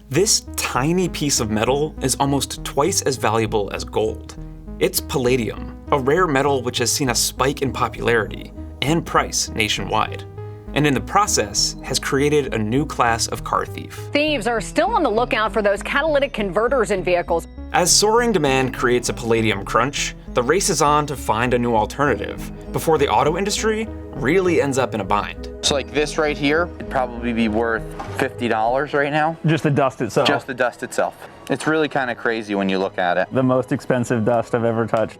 This tiny piece of metal is almost twice as valuable as gold. It's palladium, a rare metal which has seen a spike in popularity and price nationwide, and in the process has created a new class of car thief. Thieves are still on the lookout for those catalytic converters in vehicles. As soaring demand creates a palladium crunch, the race is on to find a new alternative before the auto industry really ends up in a bind. So like this right here, it'd probably be worth $50 right now. Just the dust itself? Just the dust itself. It's really kind of crazy when you look at it. The most expensive dust I've ever touched.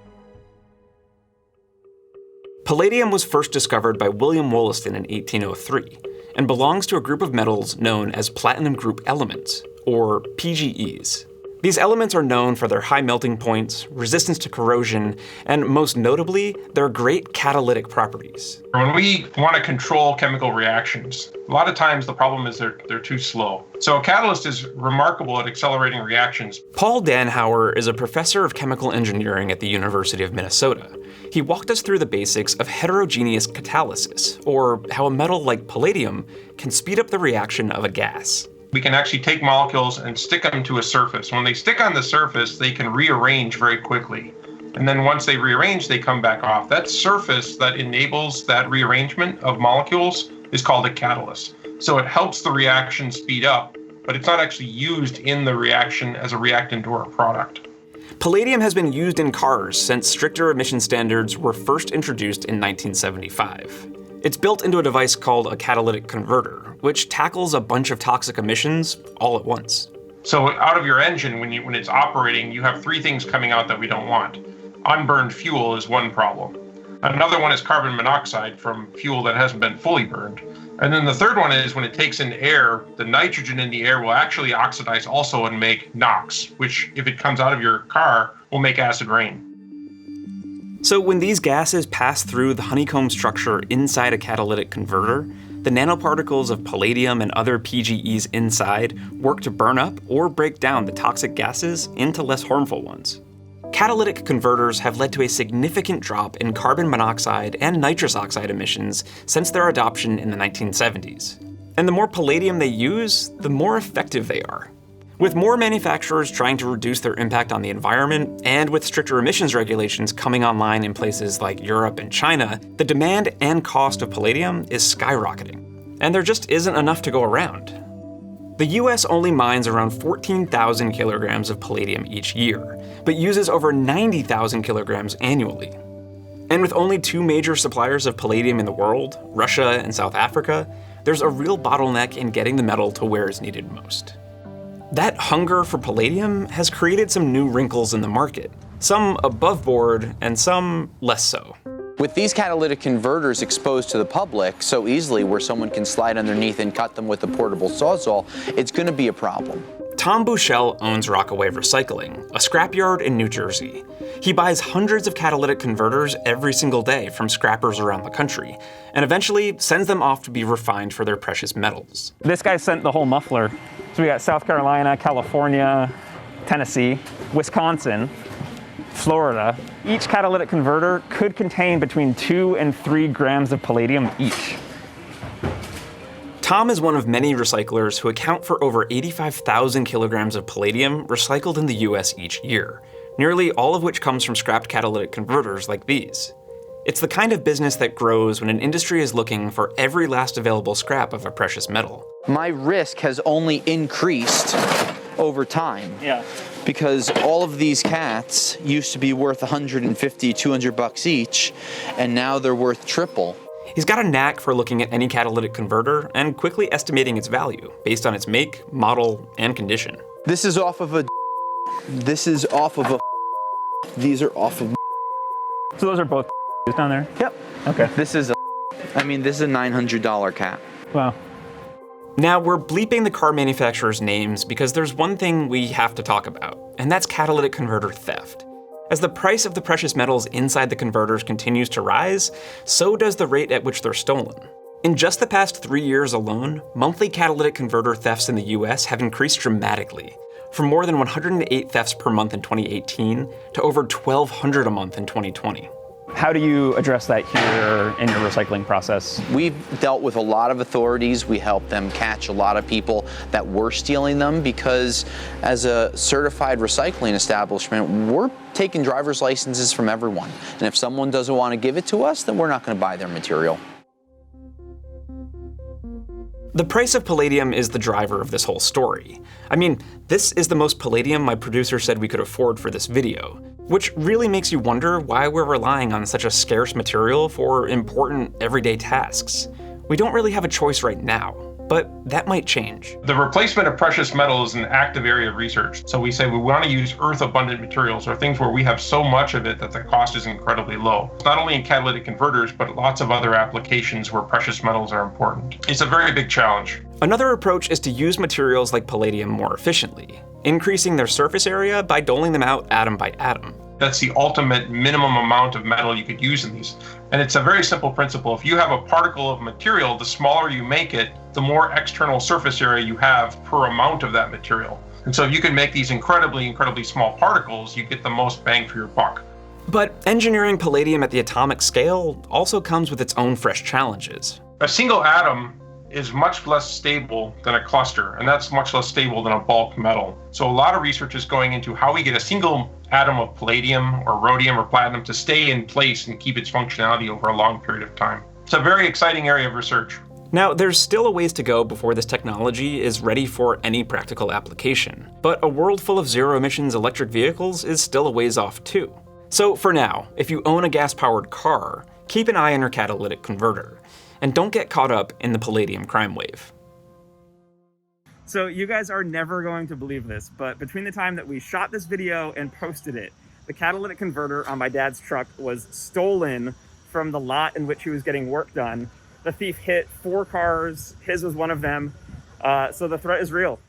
Palladium was first discovered by William Wollaston in 1803 and belongs to a group of metals known as platinum group elements, or PGEs. These elements are known for their high melting points, resistance to corrosion, and most notably, their great catalytic properties. When we want to control chemical reactions, a lot of times the problem is they're too slow. So a catalyst is remarkable at accelerating reactions. Paul Danhauer is a professor of chemical engineering at the University of Minnesota. He walked us through the basics of heterogeneous catalysis, or how a metal like palladium can speed up the reaction of a gas. We can actually take molecules and stick them to a surface. When they stick on the surface, they can rearrange very quickly. And then once they rearrange, they come back off. That surface that enables that rearrangement of molecules is called a catalyst. So it helps the reaction speed up, but it's not actually used in the reaction as a reactant or a product. Palladium has been used in cars since stricter emission standards were first introduced in 1975. It's built into a device called a catalytic converter, which tackles a bunch of toxic emissions all at once. So out of your engine, when it's operating, you have three things coming out that we don't want. Unburned fuel is one problem. Another one is carbon monoxide from fuel that hasn't been fully burned. And then the third one is when it takes in air, the nitrogen in the air will actually oxidize also and make NOx, which if it comes out of your car, will make acid rain. So when these gases pass through the honeycomb structure inside a catalytic converter, the nanoparticles of palladium and other PGEs inside work to burn up or break down the toxic gases into less harmful ones. Catalytic converters have led to a significant drop in carbon monoxide and nitrous oxide emissions since their adoption in the 1970s. And the more palladium they use, the more effective they are. With more manufacturers trying to reduce their impact on the environment, and with stricter emissions regulations coming online in places like Europe and China, the demand and cost of palladium is skyrocketing. And there just isn't enough to go around. The US only mines around 14,000 kilograms of palladium each year, but uses over 90,000 kilograms annually. And with only two major suppliers of palladium in the world, Russia and South Africa, there's a real bottleneck in getting the metal to where it's needed most. That hunger for palladium has created some new wrinkles in the market, some above board and some less so. With these catalytic converters exposed to the public so easily where someone can slide underneath and cut them with a portable sawzall, it's going to be a problem. Tom Bushell owns Rockaway Recycling, a scrapyard in New Jersey. He buys hundreds of catalytic converters every single day from scrappers around the country, and eventually sends them off to be refined for their precious metals. This guy sent the whole muffler. So we got South Carolina, California, Tennessee, Wisconsin, Florida. Each catalytic converter could contain between 2 and 3 grams of palladium each. Tom is one of many recyclers who account for over 85,000 kilograms of palladium recycled in the US each year, nearly all of which comes from scrapped catalytic converters like these. It's the kind of business that grows when an industry is looking for every last available scrap of a precious metal. My risk has only increased over time. Yeah. Because all of these cats used to be worth $150, $200 each, and now they're worth triple. He's got a knack for looking at any catalytic converter and quickly estimating its value based on its make, model, and condition. This is off of a. This is off of a. These are off of. So those are both down there? Yep. Okay. This is a. This is a $900 cat. Wow. Now, we're bleeping the car manufacturers' names because there's one thing we have to talk about, and that's catalytic converter theft. As the price of the precious metals inside the converters continues to rise, so does the rate at which they're stolen. In just the past 3 years alone, monthly catalytic converter thefts in the US have increased dramatically, from more than 108 thefts per month in 2018 to over 1,200 a month in 2020. How do you address that here in your recycling process? We've dealt with a lot of authorities. We helped them catch a lot of people that were stealing them because as a certified recycling establishment, we're taking driver's licenses from everyone. And if someone doesn't want to give it to us, then we're not going to buy their material. The price of palladium is the driver of this whole story. I mean, this is the most palladium my producer said we could afford for this video, which really makes you wonder why we're relying on such a scarce material for important everyday tasks. We don't really have a choice right now, but that might change. The replacement of precious metal is an active area of research. So we say we want to use earth-abundant materials or things where we have so much of it that the cost is incredibly low. Not only in catalytic converters, but lots of other applications where precious metals are important. It's a very big challenge. Another approach is to use materials like palladium more efficiently, increasing their surface area by doling them out atom by atom. That's the ultimate minimum amount of metal you could use in these. And it's a very simple principle. If you have a particle of material, the smaller you make it, the more external surface area you have per amount of that material. And so if you can make these incredibly, incredibly small particles, you get the most bang for your buck. But engineering palladium at the atomic scale also comes with its own fresh challenges. A single atom is much less stable than a cluster, and that's much less stable than a bulk metal. So a lot of research is going into how we get a single atom of palladium or rhodium or platinum to stay in place and keep its functionality over a long period of time. It's a very exciting area of research. Now, there's still a ways to go before this technology is ready for any practical application, but a world full of zero-emissions electric vehicles is still a ways off too. So for now, if you own a gas-powered car, keep an eye on your catalytic converter, and don't get caught up in the palladium crime wave. So you guys are never going to believe this, but between the time that we shot this video and posted it, the catalytic converter on my dad's truck was stolen from the lot in which he was getting work done. The thief hit 4 cars, his was one of them, so the threat is real.